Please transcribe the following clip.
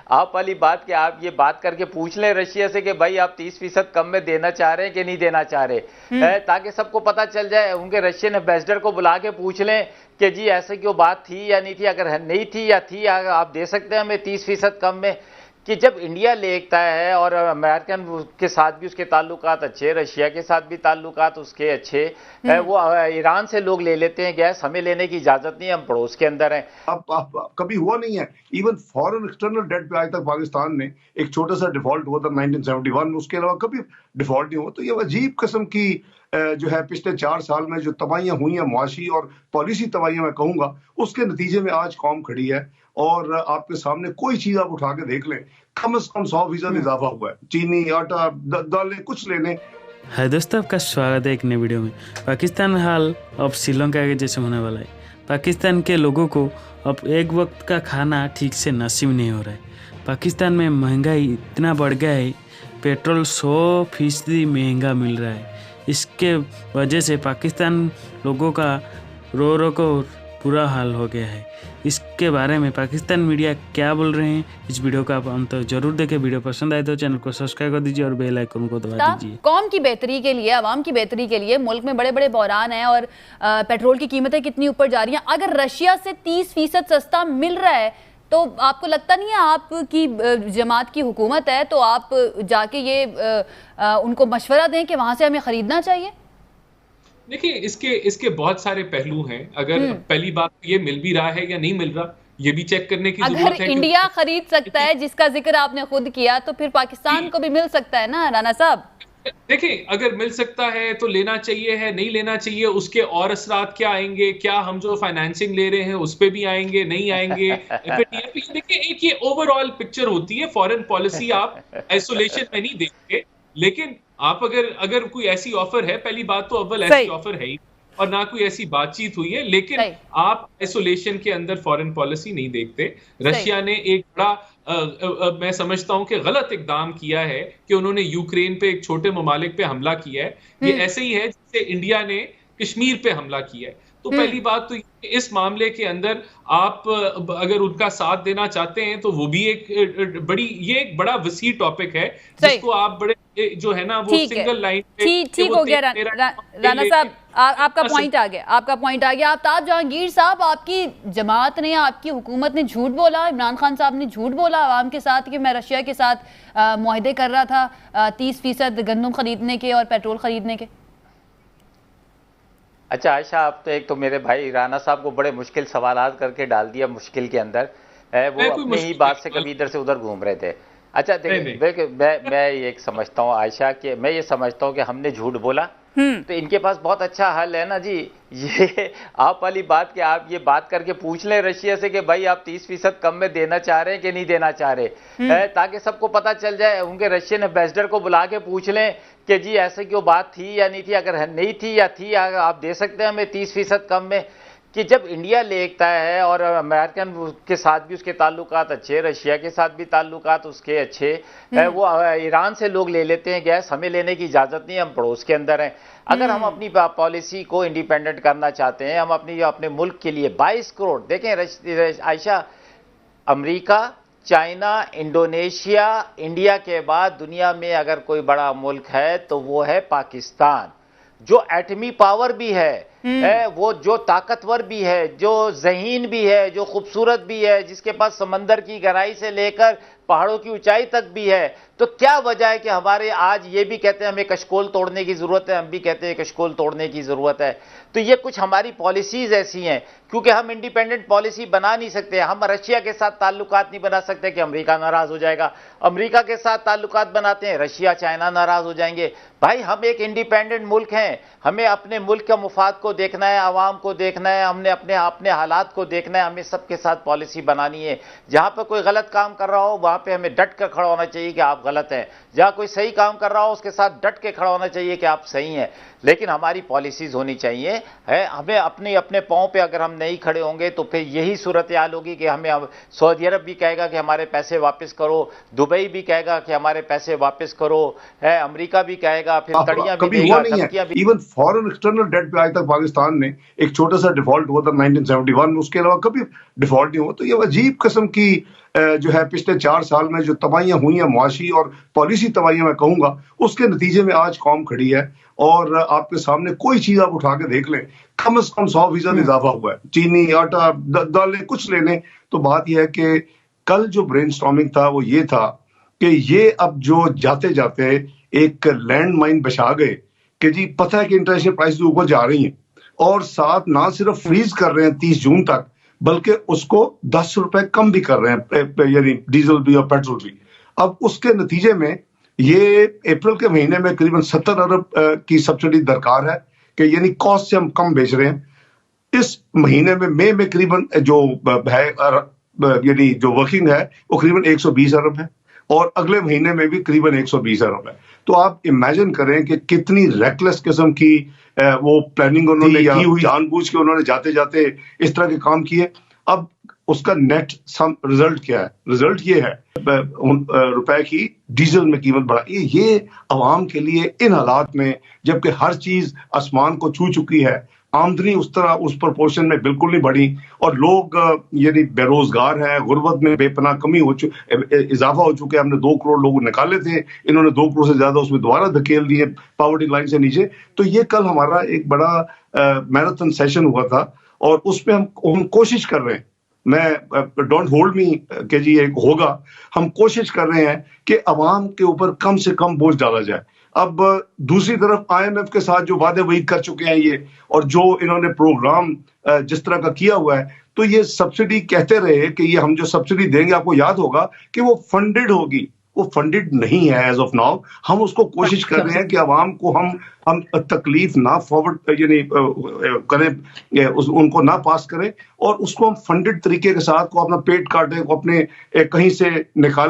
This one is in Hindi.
आप वाली बात कि आप ये बात करके पूछ लें रशिया से कि भाई आप 30% कम में देना चाह रहे हैं कि नहीं देना चाह रहे, ताकि सबको पता चल जाए। उनके रशियन एम्बेसडर को बुला के पूछ लें कि जी ऐसे क्यों बात थी या नहीं थी, अगर नहीं थी या थी आप दे सकते हैं हमें 30% कम में। कि जब इंडिया लेता है और अमेरिकन के साथ भी उसके ताल्लुकात अच्छे, रशिया के साथ भी ताल्लुकात उसके अच्छे, वो ईरान से लोग ले लेते हैं गैस, हमें लेने की इजाजत नहीं है, हम पड़ोस के अंदर हैं। आप कभी हुआ नहीं है। इवन फॉरेन एक्सटर्नल डेट पे आज तक पाकिस्तान ने एक छोटा सा डिफॉल्ट हुआ था 1971 में, उसके अलावा कभी डिफॉल्ट नहीं हुआ। तो ये अजीब किस्म की जो है पिछले 4 साल में जो तबाहियां हुई हैं, मुआशी और पॉलिसी तबाहियां मैं कहूंगा, उसके नतीजे में आज कौम खड़ी है। और आपके सामने कोई चीज आप उठा के देख लें, कम से कम 100% इजाफा हुआ है। चीनी, आटा, दालें, कुछ ले लें। है दोस्तों, आपका स्वागत है एक नए वीडियो में। पाकिस्तान हाल अब श्रीलंका के जैसे होने वाला है। पाकिस्तान के लोगों को अब एक वक्त का खाना ठीक से नसीब नहीं हो रहा है। पाकिस्तान में महंगाई इतना बढ़ गया है, पेट्रोल 100% महंगा मिल रहा है। इसके वजह से पाकिस्तान लोगों का रो को बुरा हाल हो गया है। इसके बारे में पाकिस्तान मीडिया क्या बोल रहे हैं, इस वीडियो का आप अंत जरूर देखें। वीडियो पसंद आए तो चैनल को सब्सक्राइब कर दीजिए और बेल आइकन को दबा दीजिए। कौम की बेहतरी के लिए, आवाम की बेहतरी के लिए मुल्क में बड़े बड़े बहरान हैं और पेट्रोल की कीमतें कितनी ऊपर जा रही हैं। अगर रशिया से 30% सस्ता मिल रहा है तो आपको लगता नहीं है, आपकी जमात की हुकूमत है तो आप जाके ये उनको मशवरा दें कि वहां से हमें खरीदना चाहिए? देखिए, इसके बहुत सारे पहलू हैं। अगर पहली बात ये मिल भी रहा है या नहीं मिल रहा, ये भी चेक करने की जरूरत है। अगर इंडिया खरीद सकता है, जिसका जिक्र आपने खुद किया, तो फिर पाकिस्तान को भी मिल सकता है ना राना साहब? देखिए, अगर मिल सकता है तो लेना चाहिए, है नहीं लेना चाहिए, उसके और असरात क्या आएंगे, क्या हम जो फाइनेंसिंग ले रहे हैं उस पर भी आएंगे, नहीं आएंगे। देखिए, एक ये ओवरऑल पिक्चर होती है। फॉरेन पॉलिसी आप आइसोलेशन में नहीं देखते, लेकिन आप अगर कोई ऐसी ऑफर है, पहली बात तो अव्वल ऐसी ऑफर है ही और ना कोई ऐसी बातचीत हुई है, लेकिन आप आइसोलेशन के अंदर फॉरेन पॉलिसी नहीं देखते। रशिया ने एक बड़ा मैं समझता हूं कि गलत इकदाम किया है कि उन्होंने यूक्रेन पे, एक छोटे ममालिक पे हमला किया है। ये ऐसे ही है जैसे इंडिया ने कश्मीर पे हमला किया है। तो पहली बात तो इस मामले के अंदर आप अगर उनका साथ देना चाहते हैं तो वो भी एक बड़ा वसी टॉपिक है, जिसको आप बड़े जो है ना वो सिंगल लाइन पे ठीक हो गया राना साहब, आपका पॉइंट आ गया। आफ्ताब जहांगीर साहब, आपकी जमात ने, आपकी हुकूमत ने झूठ बोला, इमरान खान साहब ने झूठ बोला आवाम के साथ कि मैं रशिया के साथ मुआहदे कर रहा था 30% गंदम खरीदने के और पेट्रोल खरीदने के। अच्छा आयशा, आप तो एक तो मेरे भाई राना साहब को बड़े मुश्किल सवालात करके डाल दिया मुश्किल के अंदर। वो अपनी ही बात से कभी इधर से उधर घूम रहे थे। अच्छा देखिए, मैं ये समझता हूँ आयशा कि मैं ये समझता हूँ कि हमने झूठ बोला तो इनके पास बहुत अच्छा हल है ना जी। ये आप वाली बात कि आप ये बात करके पूछ लें रशिया से कि भाई आप 30% कम में देना चाह रहे हैं कि नहीं देना चाह रहे, ताकि सबको पता चल जाए। उनके रशियन एम्बेसडर को बुला के पूछ लें कि जी ऐसे क्यों बात थी या नहीं थी, अगर नहीं थी या थी आप दे सकते हैं हमें 30% कम में। कि जब इंडिया लेता है और अमेरिकन के साथ भी उसके ताल्लुकात अच्छे, रशिया के साथ भी ताल्लुकात उसके अच्छे, वो ईरान से लोग ले लेते हैं गैस, हमें लेने की इजाजत नहीं है, हम पड़ोस के अंदर हैं। अगर हम अपनी पॉलिसी को इंडिपेंडेंट करना चाहते हैं, हम अपने मुल्क के लिए 22 करोड़ देखें Ayesha, America, China, Indonesia, India के बाद दुनिया में अगर कोई बड़ा मुल्क है तो वो है पाकिस्तान, जो एटमी पावर भी है, वो जो ताकतवर भी है, जो ज़हीन भी है, जो खूबसूरत भी है, जिसके पास समंदर की गहराई से लेकर पहाड़ों की ऊंचाई तक भी है। तो क्या वजह है कि हमारे आज ये भी कहते हैं हमें कशकोल तोड़ने की जरूरत है, हम भी कहते हैं कशकोल तोड़ने की जरूरत है। तो ये कुछ हमारी पॉलिसीज ऐसी हैं, क्योंकि हम इंडिपेंडेंट पॉलिसी बना नहीं सकते। हम रशिया के साथ ताल्लुकात नहीं बना सकते कि अमेरिका नाराज हो जाएगा, अमेरिका के साथ ताल्लुकात बनाते हैं रशिया चाइना नाराज हो जाएंगे। भाई हम एक इंडिपेंडेंट मुल्क हैं, हमें अपने मुल्क का मुफाद को देखना है, आवाम को देखना है, हमने अपने हालात को देखना है, हमें सबके साथ पॉलिसी बनानी है। जहां पर कोई गलत काम कर रहा हो वहां पे हमें डट कर खड़ा होना चाहिए कि आप गलत हैं, जहां कोई सही काम कर रहा हो उसके साथ डट के खड़ा होना चाहिए कि आप सही हैं। लेकिन हमारी पॉलिसीज होनी चाहिए है, हमें अपने पांव पे अगर हम नहीं खड़े होंगे तो फिर यही सूरत हाल होगी कि हमें अब सऊदी अरब भी कहेगा कि हमारे पैसे वापस करो, दुबई भी कहेगा कि हमारे पैसे वापस करो, है अमेरिका भी कहेगा, फिर तड़ियां भी देगा, धमकियां भी। इवन फॉरेन एक्सटर्नल डेट पे आज तक पाकिस्तान ने एक छोटा सा डिफॉल्ट हुआ था 1971 में, उसके अलावा कभी डिफॉल्ट नहीं हुआ। तो ये अजीब किस्म की जो है पिछले 4 साल में जो तबाहियां हुई हैं, मुआशी और पॉलिसी तबाहियां मैं कहूंगा, उसके नतीजे में आज कौम खड़ी है। और आपके सामने कोई चीज आप उठा के देख लें, कम से कम 100% इजाफा हुआ है। चीनी, आटा, दालें कुछ ले लें। तो बात यह है कि कल जो ब्रेनस्टॉर्मिंग था वो ये था कि ये अब जो जाते जाते एक लैंड माइन बिछा गए कि जी पता है कि इंटरनेशनल प्राइस ऊपर जा रही हैं, और साथ ना सिर्फ फ्रीज कर रहे हैं 30 जून तक, बल्कि उसको 10 रुपए कम भी कर रहे हैं, यानी डीजल भी और पेट्रोल भी। अब उसके नतीजे में ये अप्रैल के महीने में करीबन 70 अरब की सब्सिडी दरकार है कि यानी कॉस्ट से हम कम बेच रहे हैं। इस महीने में मई में करीबन जो है यानी जो वर्किंग है वो करीबन 120 अरब है, और अगले महीने में भी करीबन 120 अरब है। तो आप इमेजिन करें कि कितनी रेकलेस किस्म की वो प्लानिंग उन्होंने की हुई, जानबूझ के उन्होंने जाते जाते इस तरह के काम किए। अब उसका नेट सम रिजल्ट क्या है? रिजल्ट ये है रुपए की डीजल में कीमत बढ़ा। ये अवाम के लिए इन हालात में, जबकि हर चीज आसमान को छू चुकी है, आमदनी उस तरह उस प्रोपोर्शन में बिल्कुल नहीं बढ़ी, और लोग यानी बेरोजगार हैं, गुर्बत में बेपनाह कमी इजाफा हो चुका है। हमने 2 करोड़ लोग निकाले थे, इन्होंने 2 करोड़ से ज्यादा उसमें दोबारा धकेल दिए पॉवर्टी लाइन से नीचे। तो ये कल हमारा एक बड़ा मैराथन सेशन हुआ था, और उसमें हम कोशिश कर रहे हैं, मैं डोंट होल्ड मी कि जी ये होगा, हम कोशिश कर रहे हैं कि अवाम के ऊपर कम से कम बोझ डाला जाए। अब दूसरी तरफ IMF के साथ जो वादे वही कर चुके हैं ये, और जो इन्होंने प्रोग्राम जिस तरह का किया हुआ है, तो ये सब्सिडी कहते रहे कि ये हम जो सब्सिडी देंगे, आपको याद होगा कि वो फंडेड होगी, वो फंडेड नहीं है एज ऑफ नाउ। हम उसको कोशिश कर रहे हैं कि अवाम को हम तकलीफ ना फॉरवर्ड यानी करें, उनको ना पास करें, और उसको हम फंडेड तरीके के साथ को अपना पेट काटे, को अपने कहीं से निकालें।